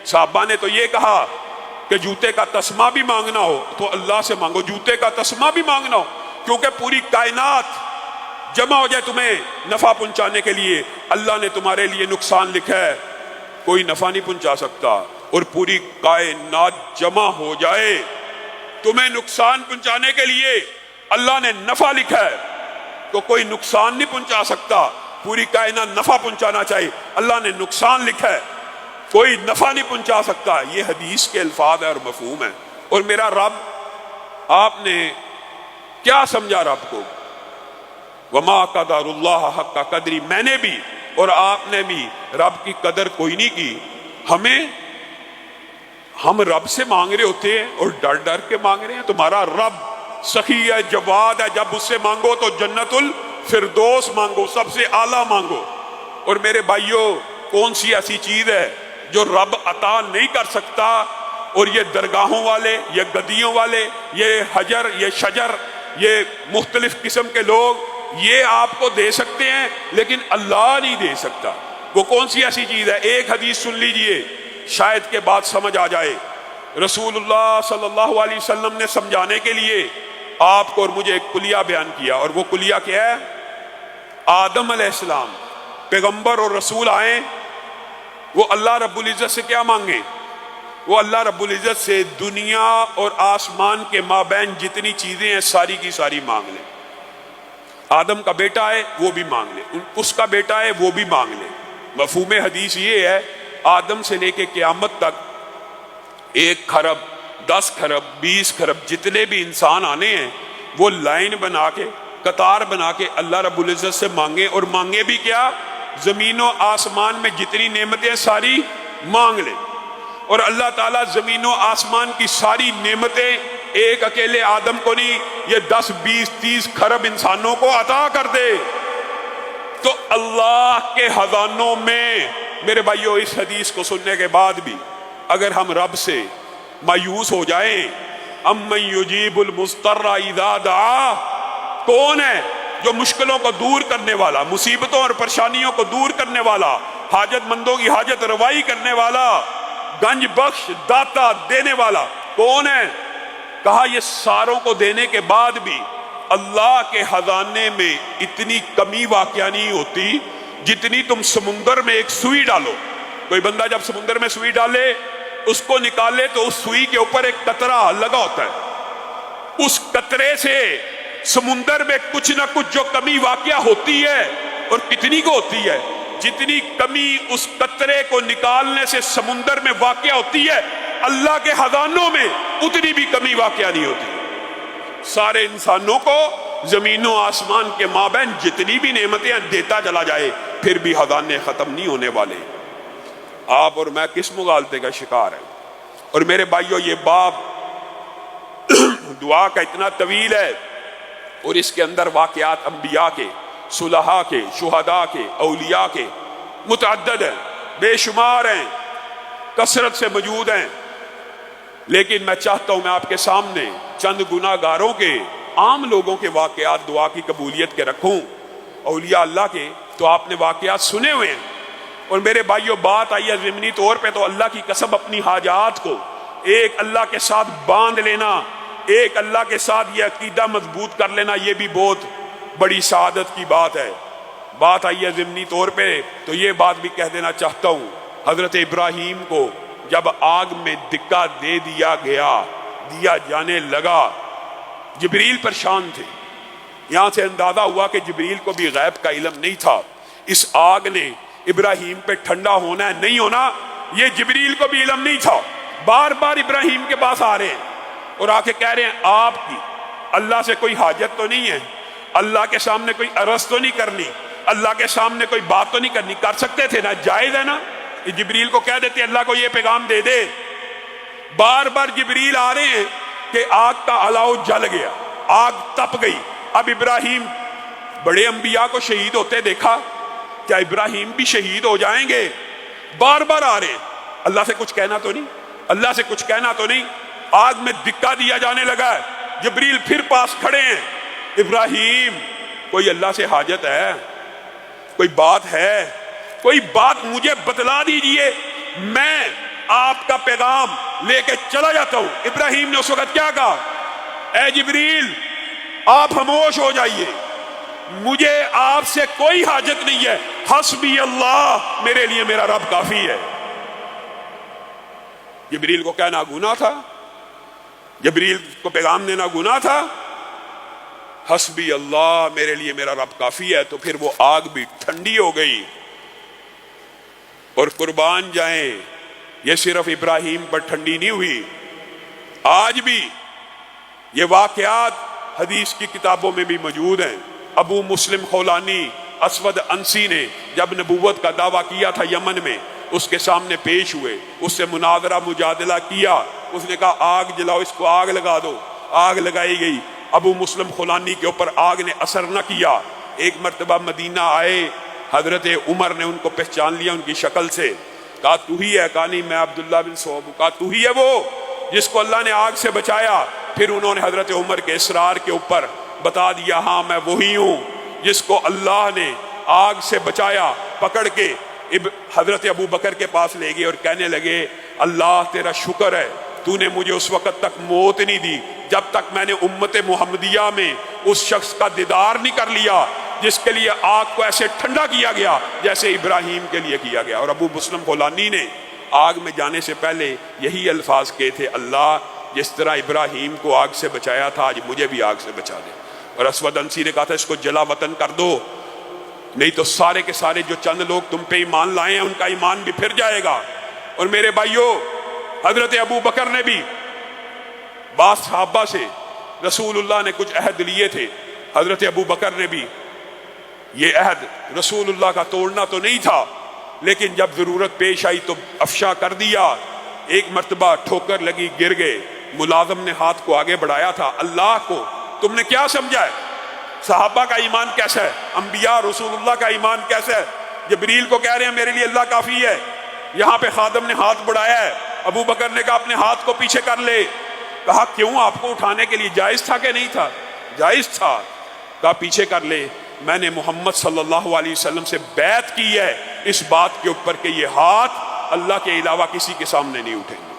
صحابہ نے تو یہ کہا کہ جوتے کا تسمہ بھی مانگنا ہو تو اللہ سے مانگو، جوتے کا تسمہ بھی مانگنا ہو، کیونکہ پوری کائنات جمع ہو جائے تمہیں نفع پہنچانے کے لیے، اللہ نے تمہارے لیے نقصان لکھا ہے، کوئی نفع نہیں پہنچا سکتا، اور پوری کائنات جمع ہو جائے تمہیں نقصان پہنچانے کے لیے، اللہ نے نفع لکھا ہے تو کوئی نقصان نہیں پہنچا سکتا۔ پوری کائنات نفع پہنچانا چاہیے، اللہ نے نقصان لکھا ہے، کوئی نفع نہیں پہنچا سکتا۔ یہ حدیث کے الفاظ ہے اور مفہوم ہے۔ اور میرا رب، آپ نے کیا سمجھا رب کو؟ وما قدر اللہ حق قدری، میں نے بھی اور آپ نے بھی رب کی قدر کوئی نہیں کی۔ ہم رب سے مانگ رہے ہوتے ہیں اور ڈر ڈر کے مانگ رہے ہیں۔ تمہارا رب سخی ہے، جواد ہے، جب اس سے مانگو تو جنت الفردوس مانگو، سب سے اعلیٰ مانگو۔ اور میرے بھائیوں، کون سی ایسی چیز ہے جو رب عطا نہیں کر سکتا؟ اور یہ درگاہوں والے، یہ گدیوں والے، یہ حجر، یہ شجر، یہ مختلف قسم کے لوگ یہ آپ کو دے سکتے ہیں لیکن اللہ نہیں دے سکتا۔ وہ کون سی ایسی چیز ہے؟ ایک حدیث سن لیجئے، شاید کے بعد سمجھ آ جائے۔ رسول اللہ صلی اللہ علیہ وسلم نے سمجھانے کے لیے آپ کو اور مجھے ایک کلیہ بیان کیا، اور وہ کلیہ کیا ہے؟ آدم علیہ السلام پیغمبر اور رسول آئیں، وہ اللہ رب العزت سے کیا مانگیں؟ وہ اللہ رب العزت سے دنیا اور آسمان کے مابین جتنی چیزیں ہیں ساری کی ساری مانگ لیں۔ آدم کا بیٹا ہے وہ بھی مانگ لے، اس کا بیٹا ہے وہ بھی مانگ لے۔ مفہوم حدیث یہ ہے، آدم سے لے کے قیامت تک 1 خرب 10 خرب 20 خرب جتنے بھی انسان آنے ہیں وہ لائن بنا کے، قطار بنا کے اللہ رب العزت سے مانگے، اور مانگے بھی کیا؟ زمین و آسمان میں جتنی نعمتیں ساری مانگ لے، اور اللہ تعالیٰ زمین و آسمان کی ساری نعمتیں ایک اکیلے آدم کو نہیں، یہ 10 20 30 خرب انسانوں کو عطا کر دے۔ تو اللہ کے خزانوں میں، میرے بھائیوں، اس حدیث کو سننے کے بعد بھی اگر ہم رب سے مایوس ہو جائیں، امن یجیب المضطر اذا دعا، کون ہے جو مشکلوں کو دور کرنے والا، مصیبتوں اور پریشانیوں کو دور کرنے والا، حاجت مندوں کی حاجت روائی کرنے والا، گنج بخش، داتا، دینے والا کون ہے؟ کہا یہ ساروں کو دینے کے بعد بھی اللہ کے خزانے میں اتنی کمی واقع نہیں ہوتی جتنی تم سمندر میں ایک سوئی ڈالو۔ کوئی بندہ جب سمندر میں سوئی ڈالے، اس کو نکالے تو اس سوئی کے اوپر ایک قطرہ لگا ہوتا ہے، اس قطرے سے سمندر میں کچھ نہ کچھ جو کمی واقع ہوتی ہے، اور کتنی کو ہوتی ہے؟ جتنی کمی اس قطرے کو نکالنے سے سمندر میں واقع ہوتی ہے، اللہ کے خزانوں میں اتنی بھی کمی واقع نہیں ہوتی۔ سارے انسانوں کو زمین و آسمان کے مابین جتنی بھی نعمتیں دیتا چلا جائے، پھر بھی خزانے ختم نہیں ہونے والے۔ آپ اور میں کس مغالطے کا شکار ہیں؟ اور میرے بھائیوں، یہ باب دعا کا اتنا طویل ہے، اور اس کے اندر واقعات انبیاء کے، صلحاء کے، شہداء کے، اولیاء کے متعدد ہیں، بے شمار ہیں، کثرت سے موجود ہیں۔ لیکن میں چاہتا ہوں میں آپ کے سامنے چند گناہ گاروں کے، عام لوگوں کے واقعات دعا کی قبولیت کے رکھوں۔ اولیاء اللہ کے تو آپ نے واقعات سنے ہوئے ہیں، اور میرے بھائیوں، بات آئی ہے ضمنی طور پہ تو اللہ کی قسم اپنی حاجات کو ایک اللہ کے ساتھ باندھ لینا، ایک اللہ کے ساتھ یہ عقیدہ مضبوط کر لینا، یہ بھی بہت بڑی سعادت کی بات ہے۔ بات آئی ہے ضمنی طور پہ تو یہ بات بھی کہہ دینا چاہتا ہوں، حضرت ابراہیم کو جب آگ میں دکا دے دیا جانے لگا، جبریل پریشان تھے۔ یہاں سے اندازہ ہوا کہ جبریل کو بھی غیب کا علم نہیں تھا، اس آگ نے ابراہیم پہ ٹھنڈا ہونا ہے نہیں ہونا یہ جبریل کو بھی علم نہیں تھا۔ بار بار ابراہیم کے پاس آ رہے ہیں اور آ کے کہہ رہے ہیں آپ کی اللہ سے کوئی حاجت تو نہیں ہے، اللہ کے سامنے کوئی عرض تو نہیں کرنی، اللہ کے سامنے کوئی بات تو نہیں کرنی، کر سکتے تھے نا، جائز ہے نا، جبریل کو کہہ دیتے اللہ کو یہ پیغام دے دے۔ بار بار جبریل آ رہے ہیں کہ آگ کا الاؤ جل گیا، آگ تپ گئی۔ اب ابراہیم، بڑے انبیاء کو شہید ہوتے دیکھا، کیا ابراہیم بھی شہید ہو جائیں گے؟ بار بار آ رہے ہیں، اللہ سے کچھ کہنا تو نہیں، اللہ سے کچھ کہنا تو نہیں۔ آگ میں دکا دیا جانے لگا ہے، جبریل پھر پاس کھڑے ہیں، ابراہیم کوئی اللہ سے حاجت ہے، کوئی بات ہے، کوئی بات مجھے بتلا دیجئے، میں آپ کا پیغام لے کے چلا جاتا ہوں۔ ابراہیم نے اس وقت کیا کہا؟ اے جبریل آپ خاموش ہو جائیے، مجھے آپ سے کوئی حاجت نہیں ہے، حسبی اللہ، میرے لیے میرا رب کافی ہے۔ جبریل کو کہنا گناہ تھا؟ جبریل کو پیغام دینا گناہ تھا؟ حسبی اللہ، میرے لیے میرا رب کافی ہے۔ تو پھر وہ آگ بھی ٹھنڈی ہو گئی۔ اور قربان جائیں، یہ صرف ابراہیم پر ٹھنڈی نہیں ہوئی، آج بھی یہ واقعات حدیث کی کتابوں میں بھی موجود ہیں۔ ابو مسلم خولانی اسود انسی نے جب نبوت کا دعویٰ کیا تھا یمن میں، اس کے سامنے پیش ہوئے، اس سے مناظرہ مجادلہ کیا، اس نے کہا آگ جلاؤ، اس کو آگ لگا دو۔ آگ لگائی گئی، ابو مسلم خولانی کے اوپر آگ نے اثر نہ کیا۔ ایک مرتبہ مدینہ آئے، حضرت عمر نے ان کو پہچان لیا ان کی شکل سے، کہا تو ہی ہے؟ کہا نہیں، میں عبداللہ بن صہیب ہوں۔ کہا تو ہی ہے وہ جس کو اللہ نے آگ سے بچایا؟ پھر انہوں نے حضرت عمر کے اصرار کے اوپر بتا دیا، ہاں میں وہی ہوں جس کو اللہ نے آگ سے بچایا۔ پکڑ کے حضرت ابو بکر کے پاس لے گئے اور کہنے لگے اللہ تیرا شکر ہے، تو نے مجھے اس وقت تک موت نہیں دی جب تک میں نے امت محمدیہ میں اس شخص کا دیدار نہیں کر لیا جس کے لیے آگ کو ایسے ٹھنڈا کیا گیا جیسے ابراہیم کے لیے کیا گیا۔ اور ابو مسلم خولانی نے آگ میں جانے سے پہلے یہی الفاظ کہے تھے، اللہ جس طرح ابراہیم کو آگ سے بچایا تھا آج مجھے بھی آگ سے بچا دے۔ اور اسود انسی نے کہا تھا اس کو جلا وطن کر دو، نہیں تو سارے کے سارے جو چند لوگ تم پہ ایمان لائے ہیں ان کا ایمان بھی پھر جائے گا۔ اور میرے بھائیوں، حضرت ابو بکر نے بھی بعض صحابہ سے رسول اللہ نے کچھ عہد لیے تھے، حضرت ابو بکر نے بھی یہ عہد رسول اللہ کا توڑنا تو نہیں تھا، لیکن جب ضرورت پیش آئی تو افشا کر دیا۔ ایک مرتبہ ٹھوکر لگی، گر گئے، ملازم نے ہاتھ کو آگے بڑھایا تھا، اللہ کو تم نے کیا سمجھا ہے؟ صحابہ کا ایمان کیسا ہے؟ انبیاء رسول اللہ کا ایمان کیسا ہے؟ جبریل کو کہہ رہے ہیں میرے لیے اللہ کافی ہے، یہاں پہ خادم نے ہاتھ بڑھایا ہے، ابو بکر نے کہا اپنے ہاتھ کو پیچھے کر لے۔ کہا کیوں؟ آپ کو اٹھانے کے لیے جائز تھا کہ نہیں تھا؟ جائز تھا۔ کہا پیچھے کر لے، میں نے محمد صلی اللہ علیہ وسلم سے بیعت کی ہے اس بات کے اوپر کہ یہ ہاتھ اللہ کے علاوہ کسی کے سامنے نہیں اٹھیں گے۔